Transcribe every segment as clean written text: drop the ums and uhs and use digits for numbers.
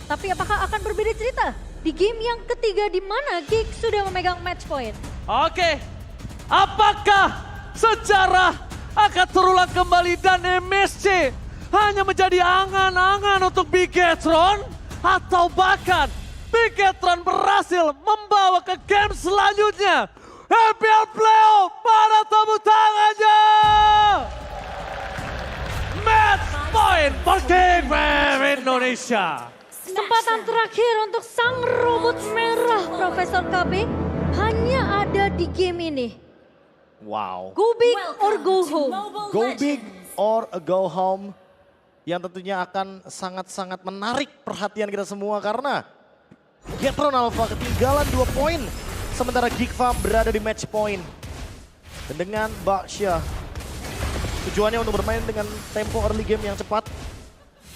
Tapi apakah akan berbeda cerita di game yang ketiga di mana Geek sudah memegang match point? Oke, apakah sejarah akan terulang kembali dan MSC hanya menjadi angan-angan untuk Bigetron? Atau bahkan Bigetron berhasil membawa ke game selanjutnya? MPL Playoff, mana tepuk tangannya? Match point for King Fam Indonesia. Kesempatan terakhir untuk sang robot merah Profesor KB hanya ada di game ini. Wow. Go big or go home. Go big or go home. Yang tentunya akan sangat-sangat menarik perhatian kita semua karena Bigetron Alpha ketinggalan 2 poin. Sementara Geek Farm berada di match point. Dan dengan Baksha, tujuannya untuk bermain dengan tempo early game yang cepat.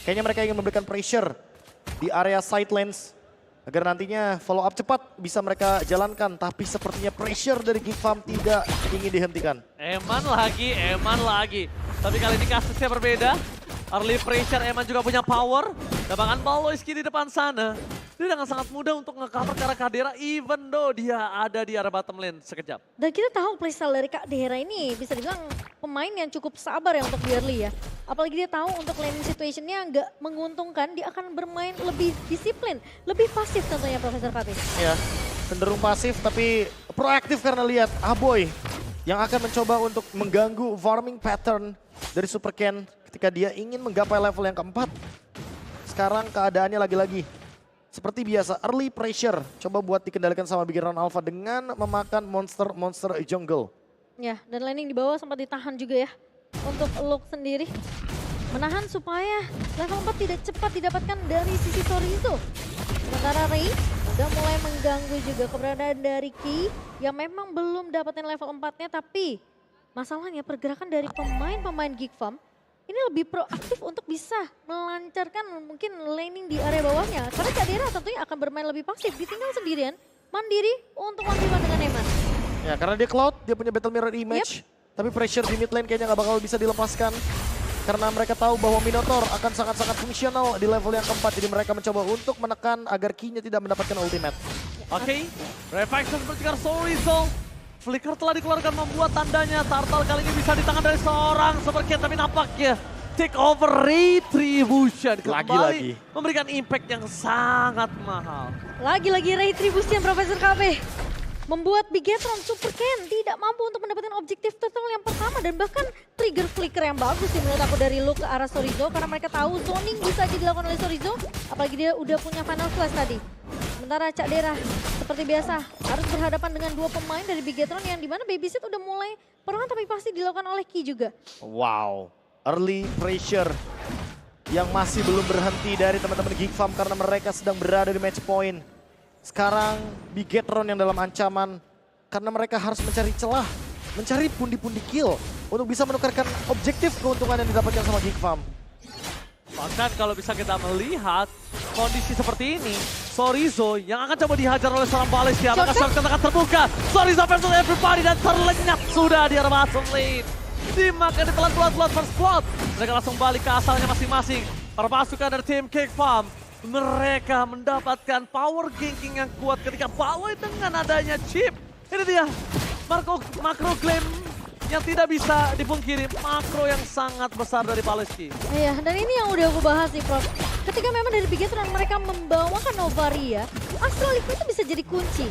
Kayaknya mereka ingin memberikan pressure di area side lanes. Agar nantinya follow up cepat bisa mereka jalankan. Tapi sepertinya pressure dari Geek Farm tidak ingin dihentikan. Eman lagi. Tapi kali ini kasusnya berbeda. Early pressure, Eman juga punya power. Dan bahkan Baloyski di depan sana. Dia dengan sangat mudah untuk nge-cover ke arah Kadera even though dia ada di area bottom lane sekejap. Dan kita tahu playstyle dari Kak Dera ini bisa dibilang pemain yang cukup sabar ya untuk di early ya. Apalagi dia tahu untuk laning situationnya nggak menguntungkan, dia akan bermain lebih disiplin, lebih pasif tentunya Profesor KB. Ya, cenderung pasif tapi proaktif karena lihat Aboy yang akan mencoba untuk mengganggu farming pattern dari Super Ken ketika dia ingin menggapai level yang keempat. Sekarang keadaannya lagi-lagi seperti biasa, early pressure coba buat dikendalikan sama Bigetron Alpha dengan memakan monster jungle. Ya, dan laning di bawah sempat ditahan juga ya untuk Luke sendiri. Menahan supaya level 4 tidak cepat didapatkan dari sisi Chorizo. Sementara Ray udah mulai mengganggu juga keberadaan dari Ki yang memang belum dapetin level 4-nya, tapi masalahnya pergerakan dari pemain-pemain Geek Farm ini lebih proaktif untuk bisa melancarkan mungkin laning di area bawahnya. Karena Kak Dera tentunya akan bermain lebih pasif, ditinggal sendirian, mandiri untuk 1v1 dengan Eman. Ya karena dia Cloud, dia punya battle mirror image. Tapi pressure di mid lane kayaknya nggak bakal bisa dilepaskan. Karena mereka tahu bahwa Minotaur akan sangat-sangat fungsional di level yang keempat. Jadi mereka mencoba untuk menekan agar Ki-nya tidak mendapatkan ultimate. Oke, Refaction bercegar Chorizo. Flicker telah dikeluarkan membuat tandanya Turtle kali ini bisa di tangan dari seorang Super Ken, tapi nampaknya take over Retribution kembali Lagi-lagi memberikan impact yang sangat mahal. Lagi-lagi Retribution Profesor KB membuat Bigetron Super Ken tidak mampu untuk mendapatkan objektif Turtle yang pertama dan bahkan trigger flicker yang bagus sih menurut aku dari Luke ke arah Chorizo karena mereka tahu zoning bisa dilakukan oleh Chorizo, apalagi dia udah punya final flash tadi. Sementara Cak Dera seperti biasa harus berhadapan dengan dua pemain dari Bigetron yang dimana Babysit udah mulai perlahan tapi pasti dilakukan oleh Ki juga. Wow, early pressure yang masih belum berhenti dari teman-teman Geek Farm karena mereka sedang berada di match point. Sekarang Bigetron yang dalam ancaman karena mereka harus mencari celah, mencari pundi-pundi kill untuk bisa menukarkan objektif keuntungan yang didapatkan sama Geek Farm. Bahkan kalau bisa kita melihat kondisi seperti ini, Chorizo yang akan coba dihajar oleh seorang Baloyski. Apakah shortcut akan terbuka? Chorizo versus everybody dan terlenyap sudah di arah bottom lane. Dimakan di pelan-pelan first blood. Mereka langsung balik ke asalnya masing-masing. Para pasukan dari tim Geek Farm, mereka mendapatkan power ganking yang kuat ketika Baloy dengan adanya chip. Ini dia makro claim yang tidak bisa dipungkiri, makro yang sangat besar dari Baloyski. Iya, dan ini yang udah aku bahas nih Prof. Ketika memang dari Bigetron mereka membawakan Novaria, Astral Liquid itu bisa jadi kunci.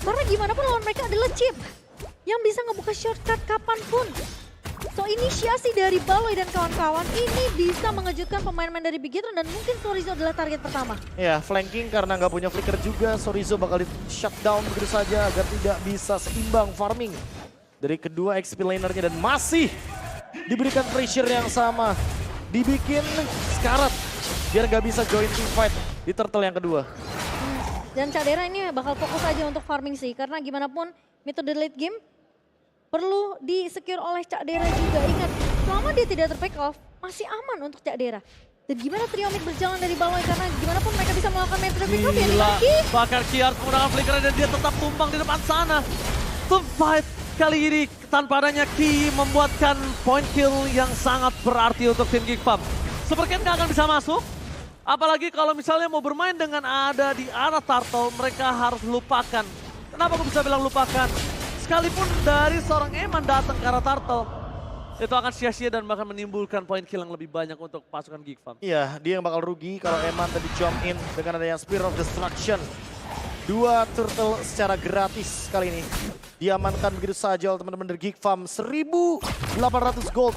Karena gimana pun lawan mereka adalah chip yang bisa ngebuka shortcut kapanpun. So inisiasi dari Baloy dan kawan-kawan ini bisa mengejutkan pemain-pemain dari Bigetron dan mungkin Chorizo adalah target pertama. Ya, flanking karena nggak punya flicker juga, Chorizo bakal di shutdown begitu saja agar tidak bisa seimbang farming dari kedua XP lanernya dan masih diberikan pressure yang sama. Dibikin sekarat biar nggak bisa join team fight di turtle yang kedua. Dan Cak Dera ini bakal fokus aja untuk farming sih karena gimana pun metode late game perlu di-secure oleh Cak Dera juga. Ingat, selama dia tidak ter-pick off masih aman untuk Cak Dera. Dan gimana trio mid berjalan dari Baloy karena gimana pun mereka bisa melakukan metode pick off ya lagi. Bakar Kiart menggunakan flicker dan dia tetap tumbang di depan sana. Team fight kali ini tanpa adanya Ki membuatkan point kill yang sangat berarti untuk tim Geek Farm. Super Ken nggak akan bisa masuk. Apalagi kalau misalnya mau bermain dengan ada di arah Turtle, mereka harus lupakan. Kenapa aku bisa bilang lupakan? Sekalipun dari seorang Eman datang ke arah Turtle, itu akan sia-sia dan bahkan menimbulkan poin kill yang lebih banyak untuk pasukan Geek Farm. Iya, dia yang bakal rugi kalau Eman tadi jump in dengan adanya Spear of Destruction. 2 turtle secara gratis kali ini. Diamankan begitu saja oleh teman-teman dari Geek Farm. 1.800 gold.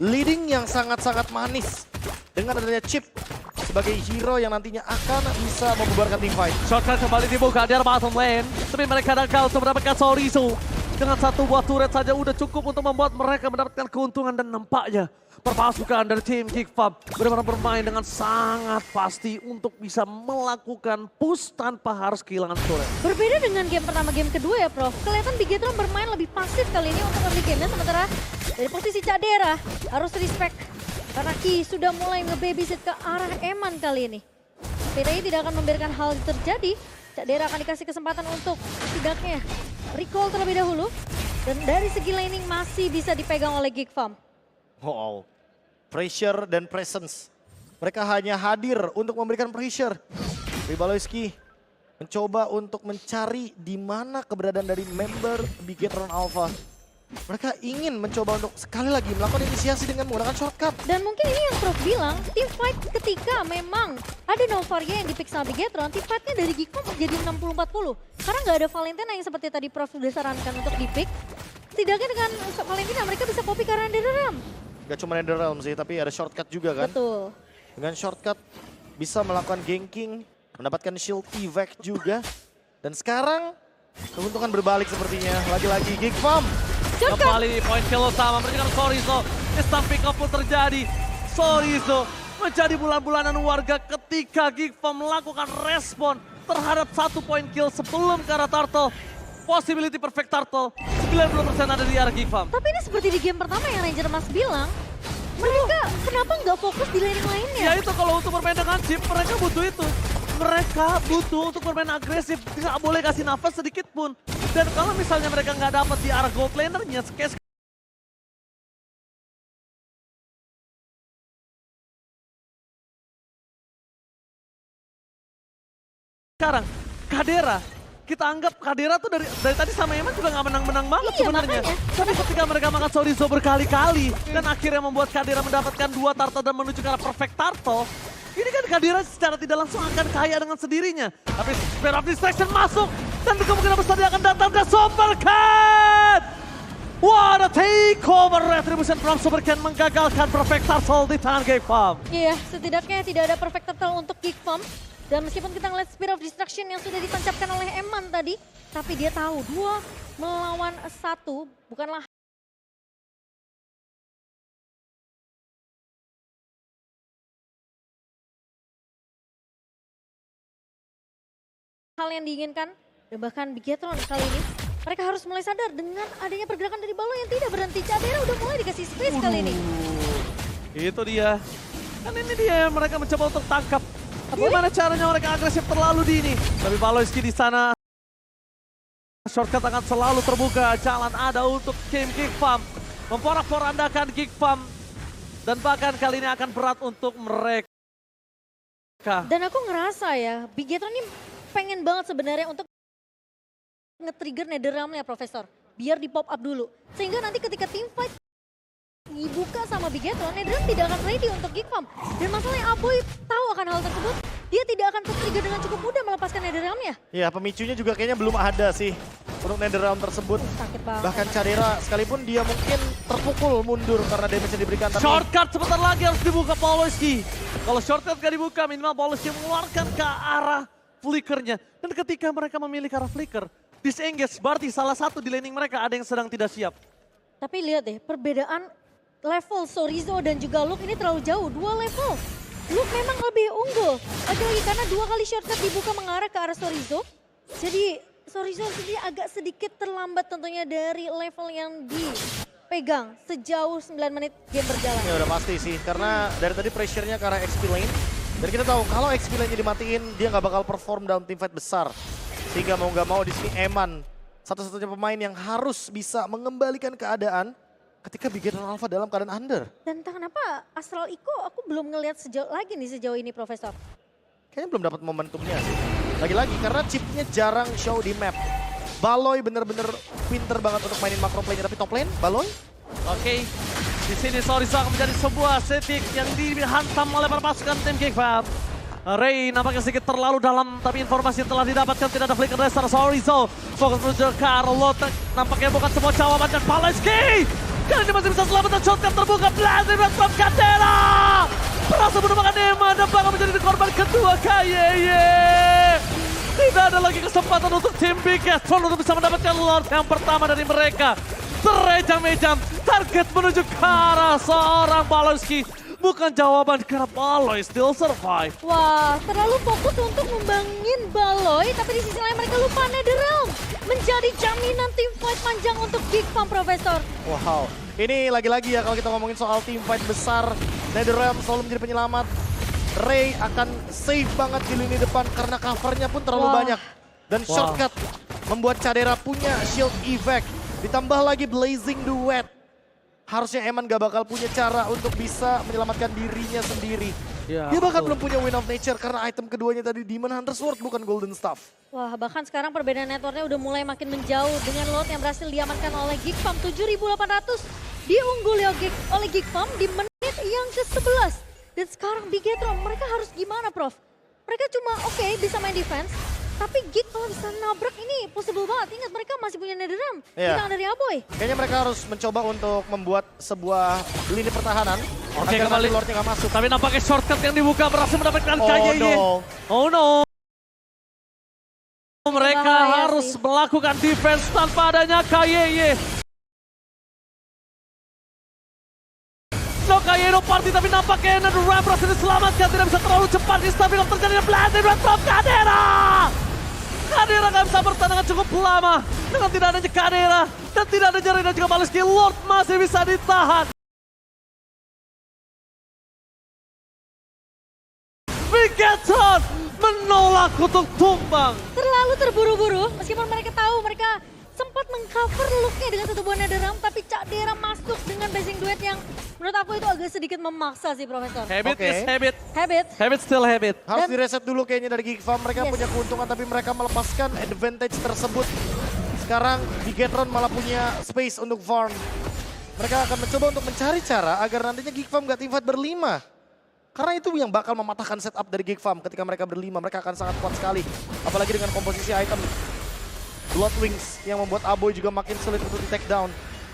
Leading yang sangat-sangat manis. Dengan adanya chip sebagai hero yang nantinya akan bisa membubarkan team fight. Shotgun kembali dibuka di arah bottom lane. Tapi mereka gagal untuk mendapatkan Sorizo. Dengan satu buah turret saja udah cukup untuk membuat mereka mendapatkan keuntungan. Dan nampaknya perpasukan dari tim Geek Farm benar-benar bermain dengan sangat pasti untuk bisa melakukan push tanpa harus kehilangan turret. Berbeda dengan game pertama, game kedua ya Prof. Kelihatan Bigetron bermain lebih pasif kali ini untuk early game-nya. Sementara dari posisi Cak Dera harus respect. Karena Ki sudah mulai nge-babysit ke arah Eman kali ini. PDI tidak akan membiarkan hal itu terjadi. Cak Dera akan dikasih kesempatan untuk setidaknya recall terlebih dahulu. Dan dari segi laning masih bisa dipegang oleh Geek Farm. Wow, pressure dan presence. Mereka hanya hadir untuk memberikan pressure. Ribaloyski mencoba untuk mencari di mana keberadaan dari member Bigetron Alpha. Mereka ingin mencoba untuk sekali lagi melakukan inisiasi dengan menggunakan shortcut. Dan mungkin ini yang Prof bilang, team fight ketika memang ada Novaria yang dipick sama Bigetron, team fightnya dari Geek Farm menjadi 60-40. Karena nggak ada Valentina yang seperti tadi Prof sudah sarankan untuk dipick. Setidaknya dengan Valentina mereka bisa copy ke arah Netherrealm. Gak cuma Netherrealm sih, tapi ada shortcut juga kan. Betul. Dengan shortcut bisa melakukan ganking, mendapatkan shield evac juga. Dan sekarang keuntungan berbalik sepertinya. Lagi-lagi Geek Farm. Kembali poin kill utama mereka Sorizo. Instant pick up pun terjadi. Sorizo menjadi bulan-bulanan warga ketika Geek Farm melakukan respon terhadap 1 poin kill sebelum ke arah Turtle. Possibility perfect Turtle 90% ada di arah Geek Farm. Tapi ini seperti di game pertama yang Ranger Mas bilang, mereka kenapa nggak fokus di laning lainnya? Ya itu kalau untuk bermain dengan chip mereka butuh itu. Mereka butuh untuk bermain agresif, tidak boleh kasih nafas sedikit pun. Dan kalau misalnya mereka nggak dapat di arah gold lanernya, sekarang Kadera, kita anggap Kadera tuh dari tadi sama Eman juga nggak menang-menang banget Iya, sebenarnya. makanya. Tapi ketika mereka makan Sorizo berkali-kali dan akhirnya membuat Kadera mendapatkan 2 turtle dan menuju ke arah perfect turtle. Ini kan Kadera secara tidak langsung akan kaya dengan sendirinya. Tapi Spear of Distraction masuk dan kemungkinan besar dia akan datang ke Supercat. What a takeover retribution from Supercat menggagalkan perfect turtle di tangan Geek Farm. Iya, setidaknya tidak ada perfect turtle untuk Geek Farm. Dan meskipun kita ngeliat Spear of Destruction yang sudah ditancapkan oleh Eman tadi, tapi dia tahu 2 melawan 1 bukanlah hal yang diinginkan. Dan bahkan Bigetron kali ini mereka harus mulai sadar dengan adanya pergerakan dari Balo yang tidak berhenti. Cak Dera udah mulai dikasih space kali ini. Itu dia. Kan ini dia mereka mencoba untuk tangkap. Bagaimana caranya mereka agresif terlalu dini. Tapi Baloyski di sana. Shortcut akan selalu terbuka. Jalan ada untuk tim Geek Farm. Memporak-porandakan Geek Farm. Dan bahkan kali ini akan berat untuk mereka. Dan aku ngerasa ya, Bigetron ini pengen banget sebenarnya untuk nge-trigger Netherrealm-nya Profesor. Biar di pop up dulu. Sehingga nanti ketika team fight dibuka sama Bigetron, Netherrealm tidak akan ready untuk Geek Farm. Dan masalahnya Aboy tahu akan hal tersebut, dia tidak akan ter-trigger dengan cukup mudah melepaskan Netherrealm-nya. Ya, pemicunya juga kayaknya belum ada sih untuk Netherrealm tersebut. Sakit banget. Bahkan Cak Dera sekalipun dia mungkin terpukul mundur karena damage yang diberikan. Tapi Shortcut sebentar lagi harus dibuka Pawlowski. Kalau shortcut gak dibuka, minimal Pawlowski mengeluarkan ke arah flickernya. Dan ketika mereka memilih ke arah flicker, disengage berarti salah satu di laning mereka ada yang sedang tidak siap. Tapi lihat deh, perbedaan level Sorizo dan juga Luke ini terlalu jauh, 2 level. Luke memang lebih unggul, lagi-lagi karena 2 kali shortcut dibuka mengarah ke arah Sorizo. Jadi Sorizo sendiri agak sedikit terlambat tentunya dari level yang dipegang sejauh 9 menit game berjalan. ya udah pasti sih, karena dari tadi pressure-nya ke arah XP lane. Dan kita tahu kalau XP lane-nya dimatiin, dia nggak bakal perform dalam teamfight besar. Sehingga mau nggak mau di sini Eman, satu-satunya pemain yang harus bisa mengembalikan keadaan ketika Bigetron Alpha dalam keadaan under. Dan entah kenapa Astral Eco aku belum ngelihat sejauh ini Profesor. Kayaknya belum dapat momentumnya sih. Lagi-lagi karena chipnya jarang show di map. Baloy bener-bener pinter banget untuk mainin macro play-nya, tapi top lane, Baloy. Oke, di sini Sorizo akan menjadi sebuah setik yang dihantam oleh para pasukan tim Geekfam. Ray nampaknya sedikit terlalu dalam, tapi informasi yang telah didapatkan tidak ada flicker dari Sorizo. Fokus menuju ke Arlo, nampaknya bukan semua jawaban dan Paleski. Kali ini masih bisa selamatkan shotgun terbuka, Blazing Red from Katera. Berasa menemukan Eman dan bakal menjadi korban kedua KYY. Tidak ada lagi kesempatan untuk tim Bigetron untuk bisa mendapatkan Lord yang pertama dari mereka. Terejam-ejam, target menuju ke arah seorang Baloyski. Bukan jawaban karena Baloy still survive. Wah, terlalu fokus untuk membangun Baloy, tapi di sisi lain mereka lupa Netherrealm. Menjadi jaminan team fight panjang untuk Geekfam, Profesor. Wow, ini lagi-lagi ya kalau kita ngomongin soal team fight besar. Netherrealm selalu menjadi penyelamat. Ray akan safe banget di lini depan karena covernya pun terlalu banyak. Dan shortcut membuat Cadera punya shield evac. Ditambah lagi Blazing Duet. Harusnya Eman gak bakal punya cara untuk bisa menyelamatkan dirinya sendiri. Ya, dia bahkan belum punya Win of Nature karena item keduanya tadi Demon Hunter Sword bukan Golden Staff. Wah, bahkan sekarang perbedaan networknya udah mulai makin menjauh dengan Lord yang berhasil diamankan oleh Geekfam. 7.800 diungguli oleh Geekfam di menit yang ke-11. Dan sekarang Bigetron, mereka harus gimana, Prof? Mereka cuma bisa main defense. Tapi Geek kalau bisa nabrak ini possible banget. Ingat mereka masih punya Netherrealm. Iya. Dari Aboy. Kayaknya mereka harus mencoba untuk membuat sebuah lini pertahanan. Oke, agar kembali. nanti Lordnya gak masuk. Tapi nampaknya shortcut yang dibuka berhasil mendapatkan KYY. No. Oh no. Mereka Bahaya harus sih. melakukan defense tanpa adanya KYY. No KYY no party, tapi nampaknya Netherrealm berhasil diselamatkan. Tidak bisa terlalu cepat distabil terjadinya Blazing Red from Cadera. Cadera gak bisa bertahan dengan cukup lama. Dengan tidak adanya Cadera dan tidak ada Jerry dan juga Paleski, Lord masih bisa ditahan. Bigetron menolak untuk tumbang. Terlalu terburu-buru. Meskipun mereka tahu mereka sempat mengcover looknya dengan satu buah Netherrealm. Tapi Cadera masuk dengan Blazing Duet yang menurut aku itu agak sedikit memaksa sih, Profesor. Habit Oke. is habit. Habit. Still habit. Harus Dan- direset dulu kayaknya dari Geekfam. Mereka Yes. punya keuntungan tapi mereka melepaskan advantage tersebut. Sekarang Bigetron malah punya space untuk farm. Mereka akan mencoba untuk mencari cara agar nantinya Geekfam gak teamfight berlima. Karena itu yang bakal mematahkan setup dari Geekfam ketika mereka berlima. Mereka akan sangat kuat sekali. Apalagi dengan komposisi item Blood Wings yang membuat Aboy juga makin sulit untuk di take down.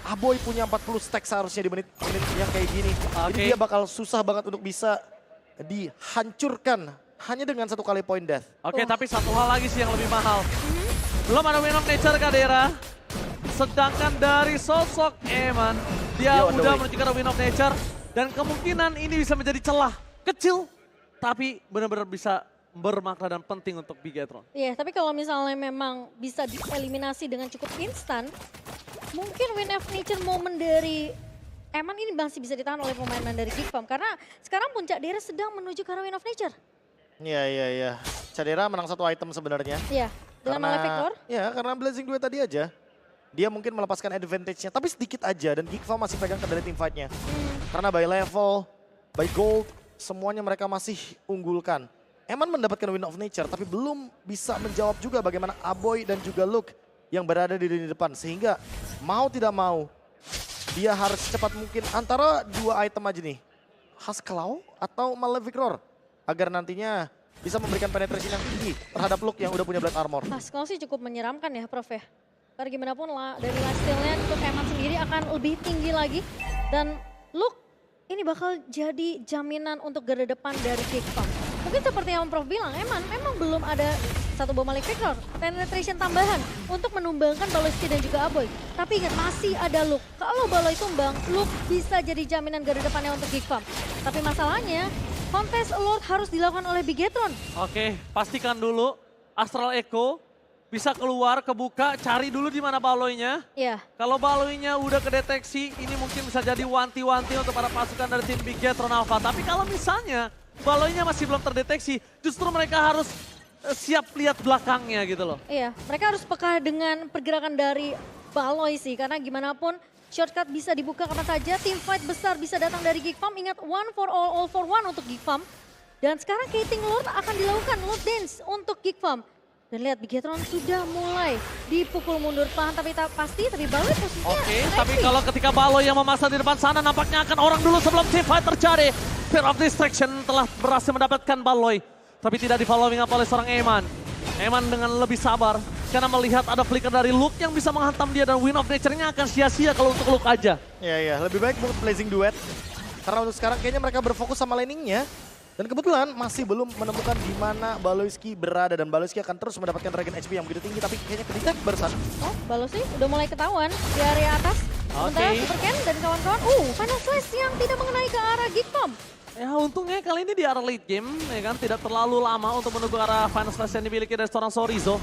Aboy punya 40 stack seharusnya di menit-menit yang kayak gini. Jadi Oke. dia bakal susah banget untuk bisa dihancurkan hanya dengan satu kali point death. Oke, tapi satu hal lagi sih yang lebih mahal. Belum ada Win of Nature Cadera. Sedangkan dari sosok Eman, dia Yo, on the udah way. menuju ke Win of Nature. Dan kemungkinan ini bisa menjadi celah kecil, tapi benar-benar bisa bermakna dan penting untuk Bigetron. Iya, tapi kalau misalnya memang bisa dieliminasi dengan cukup instan, mungkin Win of Nature moment dari Eman ini masih bisa ditahan oleh pemain dari Geekfam. Karena sekarang puncak Cadera sedang menuju ke arah Win of Nature. Iya. Cadera menang satu item sebenarnya. Iya, dengan Malefic Lord. Ya, karena Blazing Duet tadi aja. Dia mungkin melepaskan advantage-nya, tapi sedikit aja. Dan Geekfam masih pegang kendali team fight-nya. Karena by level, by gold, semuanya mereka masih unggulkan. Eman mendapatkan Win of Nature, tapi belum bisa menjawab juga bagaimana Aboy dan juga Luke yang berada di lini depan. Sehingga mau tidak mau, dia harus secepat mungkin antara dua item aja nih. Huskclaw atau Malefic Roar. Agar nantinya bisa memberikan penetration yang tinggi terhadap Luke yang udah punya Blood Armor. Pascal sih cukup menyeramkan ya, Prof ya. Karena gimana pun lah, dari lifestyle-nya untuk Eman sendiri akan lebih tinggi lagi. Dan Luke ini bakal jadi jaminan untuk garda depan dari Geekfam. Mungkin seperti yang Prof bilang, Eman memang belum ada satu bom Malefic Roar, penetration tambahan untuk menumbangkan Baloyski dan juga Aboy. Tapi ingat, masih ada Luke. Kalau Baloy tumbang, Luke bisa jadi jaminan garda depannya untuk Geekfam. Tapi masalahnya, kontes Lord harus dilakukan oleh Bigetron. Oke, pastikan dulu Astral Echo bisa keluar, kebuka, cari dulu di mana Baloynya. Ya, Kalau Baloynya udah kedeteksi, ini mungkin bisa jadi wanti-wanti untuk para pasukan dari tim Bigetron Alpha. Tapi kalau misalnya Baloynya masih belum terdeteksi, justru mereka harus siap lihat belakangnya gitu loh. iya. Mereka harus peka dengan pergerakan dari Baloy sih. Karena gimana pun Shortcut bisa dibuka kapan saja, team fight besar bisa datang dari Geek Farm. Ingat, one for all for one untuk Geek Farm. Dan sekarang Kating Lord akan dilakukan, Lord Dance untuk Geek Farm. Dan lihat, Bigetron sudah mulai dipukul mundur pelan, tapi tak pasti, tapi Baloy posisinya. Oke, tapi kalau ketika Baloy yang memaksa di depan sana, nampaknya akan orang dulu sebelum team fight terjadi. Fear of Distraction telah berhasil mendapatkan Baloy, tapi tidak di following up oleh seorang Eman. Eman dengan lebih sabar, karena melihat ada flicker dari Luke yang bisa menghantam dia dan Wind of Nature-nya akan sia-sia kalau untuk Luke aja. Iya, lebih baik buat Blazing Duet. Karena untuk sekarang kayaknya mereka berfokus sama laningnya. Dan kebetulan masih belum menemukan di mana Baloyski berada. Dan Baloyski akan terus mendapatkan Dragon HP yang begitu tinggi, tapi kayaknya ke-detect barusan. Oh, Baloyski udah mulai ketahuan di area atas. Sementara Super Ken dan kawan-kawan, Final Slash yang tidak mengenai ke arah Geek Farm. Ya untungnya kali ini di arah late game, ya kan, tidak terlalu lama untuk menunggu arah final slash yang dimiliki dari seorang Sorizo.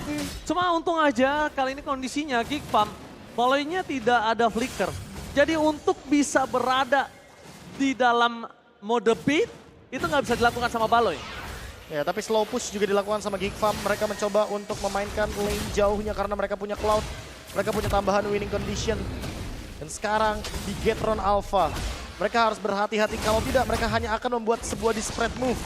Cuma untung aja kali ini kondisinya Geek Farm, Baloy-nya tidak ada flicker. Jadi untuk bisa berada di dalam mode beat, itu nggak bisa dilakukan sama Baloy. Ya, tapi slow push juga dilakukan sama Geek Farm. Mereka mencoba untuk memainkan lane jauhnya karena mereka punya Cloud. Mereka punya tambahan winning condition. Dan sekarang di Bigetron Alpha, mereka harus berhati-hati, kalau tidak mereka hanya akan membuat sebuah disparate move.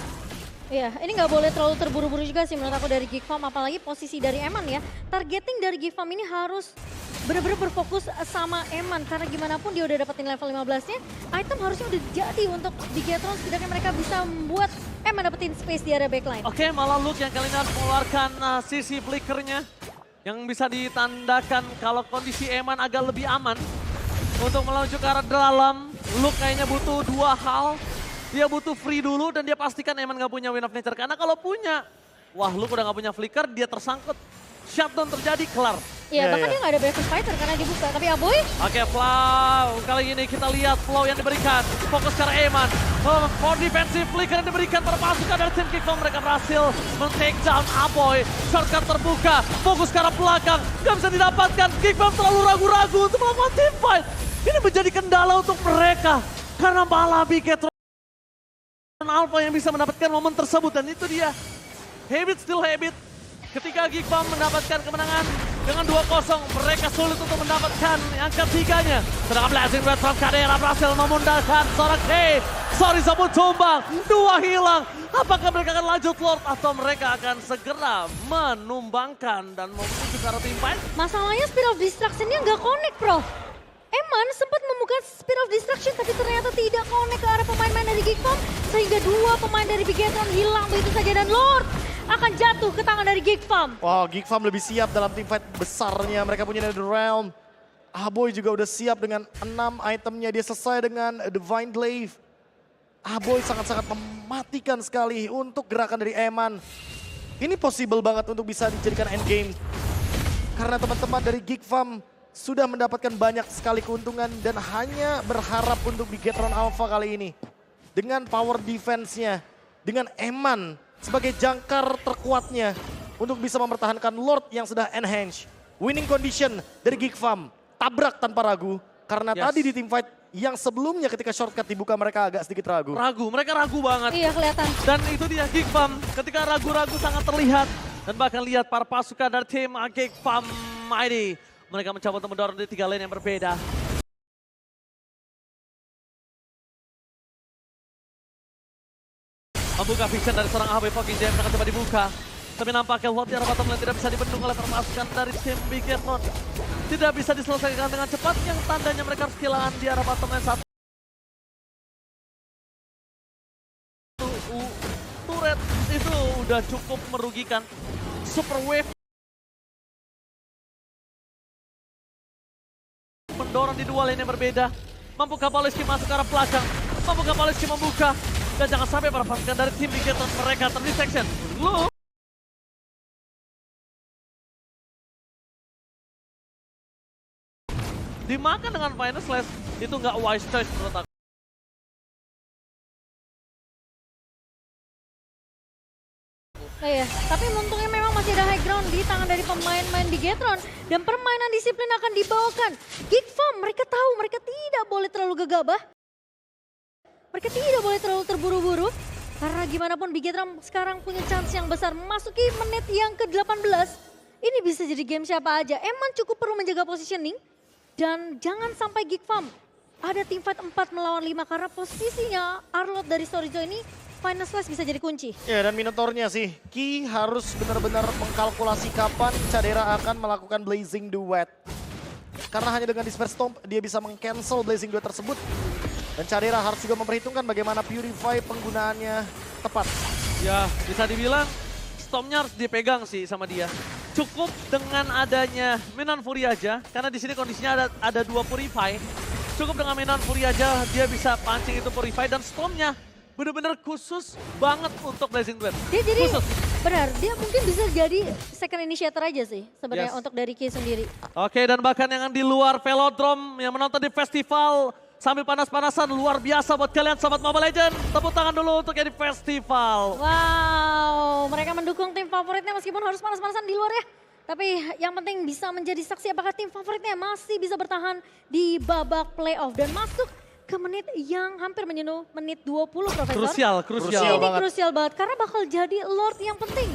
Iya, ini nggak boleh terlalu terburu-buru juga sih menurut aku dari Geek Farm, apalagi posisi dari Eman ya. Targeting dari Geek Farm ini harus benar-benar berfokus sama Eman, karena gimana pun dia udah dapetin level 15-nya, item harusnya udah jadi untuk Bigetron, setidaknya mereka bisa membuat Eman dapetin space di area backline. Oke, malah Luke yang kali ini harus mengeluarkan sisi flickernya, yang bisa ditandakan kalau kondisi Eman agak lebih aman. Untuk menuju ke arah dalam, Luke kayaknya butuh dua hal. Dia butuh free dulu dan dia pastikan Eman gak punya Wind of Nature. Karena kalau punya, wah Luke udah gak punya flicker, dia tersangkut. Shutdown terjadi, kelar. Iya, bahkan dia gak ada Breakfast Fighter karena dibuka. Tapi Aboy? Oke, Flow. Kali ini kita lihat flow yang diberikan. Fokus ke arah Eman. For defensive flicker yang diberikan para pasukan dari tim Geek Farm. Mereka berhasil men-take down Aboy. Shortcut terbuka. Fokus ke arah belakang. Gak bisa didapatkan. Geek Farm terlalu ragu-ragu untuk melakukan team fight. Ini menjadi kendala untuk mereka. Karena malah Bigetron Alpha yang bisa mendapatkan momen tersebut. Dan itu dia. Habit still habit. Ketika Geek Farm mendapatkan kemenangan dengan 2-0, mereka sulit untuk mendapatkan yang ketiganya. Sedangkan Blazing Red from Kadera berhasil memundahkan seorang K. Sorizo pun tumbang, 2 hilang. Apakah mereka akan lanjut Lord atau mereka akan segera menumbangkan dan menuju ke arah tim fight? Masalahnya Spear of Distraction-nya nggak connect, bro. Eman sempat membuka Spear of Distraction tapi ternyata tidak connect ke arah pemain-pemain dari Geek Farm. Sehingga 2 pemain dari Bigetron hilang begitu saja dan Lord akan jatuh ke tangan dari Geek Farm. Wow, Geek Farm lebih siap dalam tim fight besarnya. Mereka punya The Realm. Aboy juga udah siap dengan 6 itemnya. Dia selesai dengan Divine Glaive. Aboy sangat-sangat mematikan sekali untuk gerakan dari Eman. Ini possible banget untuk bisa dijadikan endgame. Karena teman-teman dari Geek Farm sudah mendapatkan banyak sekali keuntungan dan hanya berharap untuk Bigetron Alpha kali ini. Dengan power defense-nya, dengan Eman sebagai jangkar terkuatnya untuk bisa mempertahankan Lord yang sudah enhance. Winning condition dari Geek Farm, tabrak tanpa ragu. Karena tadi di team fight yang sebelumnya ketika shortcut dibuka mereka agak sedikit ragu. Mereka ragu banget. Iya, kelihatan. Dan itu dia Geek Farm, ketika ragu-ragu sangat terlihat. Dan bahkan lihat para pasukan dari tim Geek Farm ID. Mereka mencoba untuk mendorong di 3 lane yang berbeda. Membuka vision dari seorang HB Poking Jam akan coba dibuka. Tapi nampaknya Lord di arah bottom lane tidak bisa dibendung oleh pasukan dari tim Bigetron. Tidak bisa diselesaikan dengan cepat yang tandanya mereka harus kehilangan di arah bottom lane 1. Turret itu udah cukup merugikan. Super Wave mendorong di 2 lane yang berbeda. Mampukah Baloyski masuk ke arah belakang? Mampukah Baloyski membuka? Dan jangan sampai para pasukan dari tim Bigetron mereka terdistraction. Luke dimakan dengan Final Slash, itu nggak wise choice menurut aku. Nah ya, tapi untungnya memang masih ada high ground di tangan dari pemain-pemain Bigetron. Dan permainan disiplin akan dibawakan. Geek Farm, mereka tahu mereka tidak boleh terlalu gegabah. Mereka tidak boleh terlalu terburu-buru. Karena gimana pun Bigetron sekarang punya chance yang besar. Memasuki menit yang ke-18. Ini bisa jadi game siapa aja. Eman cukup perlu menjaga positioning. Dan jangan sampai Geek Farm ada tim fight 4 melawan 5 karena posisinya Arlott dari Sorizo ini Final Slice bisa jadi kunci. Ya, dan Minotaurnya sih, Ki harus benar-benar mengkalkulasi kapan Cadera akan melakukan Blazing Duet. Karena hanya dengan Disperse Stomp dia bisa meng-cancel Blazing Duet tersebut. Dan Cadera harus juga memperhitungkan bagaimana Purify penggunaannya tepat. Ya, bisa dibilang Stormnya harus dipegang sih sama dia. Cukup dengan adanya Menan Fury aja, karena di sini kondisinya ada 2 Purify. Cukup dengan Menan Fury aja dia bisa pancing itu Purify dan Stormnya bener-bener khusus banget untuk Blazing Duet. Dia jadi Khusus. benar, dia mungkin bisa jadi second initiator aja sih sebenarnya Yes. untuk dari Ki sendiri. Oke, dan bahkan yang di luar Velodrome yang menonton di festival sambil panas-panasan, luar biasa buat kalian sobat Mobile Legends. Tepuk tangan dulu untuk yang di festival. Wow, mereka mendukung tim favoritnya meskipun harus panas-panasan di luar ya. Tapi yang penting bisa menjadi saksi apakah tim favoritnya masih bisa bertahan di babak playoff dan masuk ke menit yang hampir menyentuh menit 20, Profesor. Krusial Krusial Ini banget. krusial banget karena bakal jadi Lord yang penting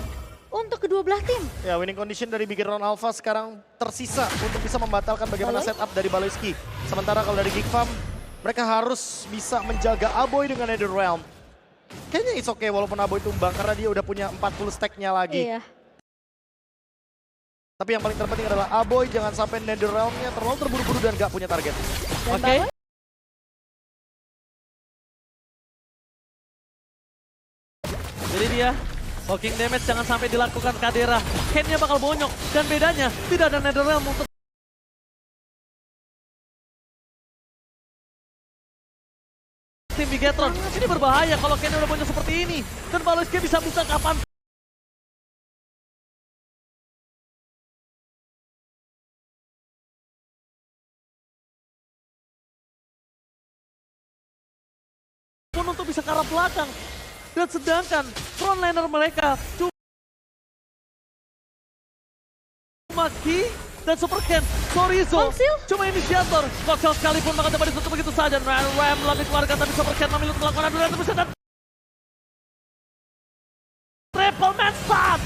untuk kedua belah tim. Ya, winning condition dari Big Round Alpha sekarang tersisa untuk bisa membatalkan bagaimana Baloy? setup dari Baloyski. Sementara kalau dari Geek Farm, mereka harus bisa menjaga Aboy dengan Netherrealm. Kayaknya it's okay walaupun Aboy tumbang karena dia udah punya 40 stack-nya lagi. Iya. Tapi yang paling terpenting adalah Aboy jangan sampai Netherrealm-nya terlalu terburu-buru dan gak punya target. Dan Oke. Baloy Jadi dia, walking damage jangan sampai dilakukan Cadera. Ken-nya bakal bonyok dan bedanya tidak ada Netherrealm untuk tim Bigetron. Ini berbahaya kalau Ken udah bonyok seperti ini. Dan Baloyski bisa buka kapan pun untuk bisa ke arah belakang. Dan sedangkan frontliner mereka cuma Ki dan Super Ken. Sorizo Foxil? cuma inisiator. Foxil sekalipun bakal dapat ditutup begitu saja. Ram lebih keluarga tapi Super Ken memilih untuk melakukan adu dan terus dan triple match start.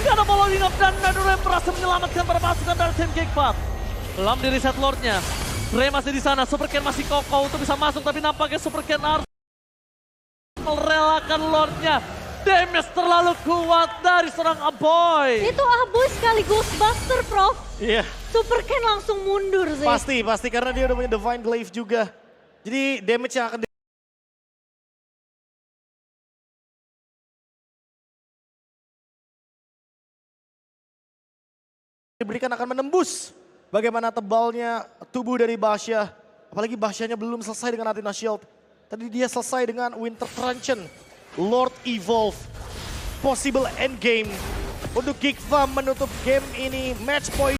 Gak ada following up dan Ram berhasil menyelamatkan para pasukan dari tim Geekfab. Belum di reset Lordnya. Ray masih di sana. Super Ken masih kokoh untuk bisa masuk tapi nampaknya Super Ken harus merelakan Lordnya. Damage terlalu kuat dari seorang Aboy. itu Aboy sekaligus Buster, Prof. Iya, Super Ken langsung mundur sih. pasti karena dia udah punya Divine Glaive juga. Jadi damage yang akan diberikan akan menembus bagaimana tebalnya tubuh dari Basya. Apalagi Basyanya belum selesai dengan Athena Shield. Tadi dia selesai dengan Winter Truncheon, Lord Evolve, possible endgame untuk Geek Farm menutup game ini match point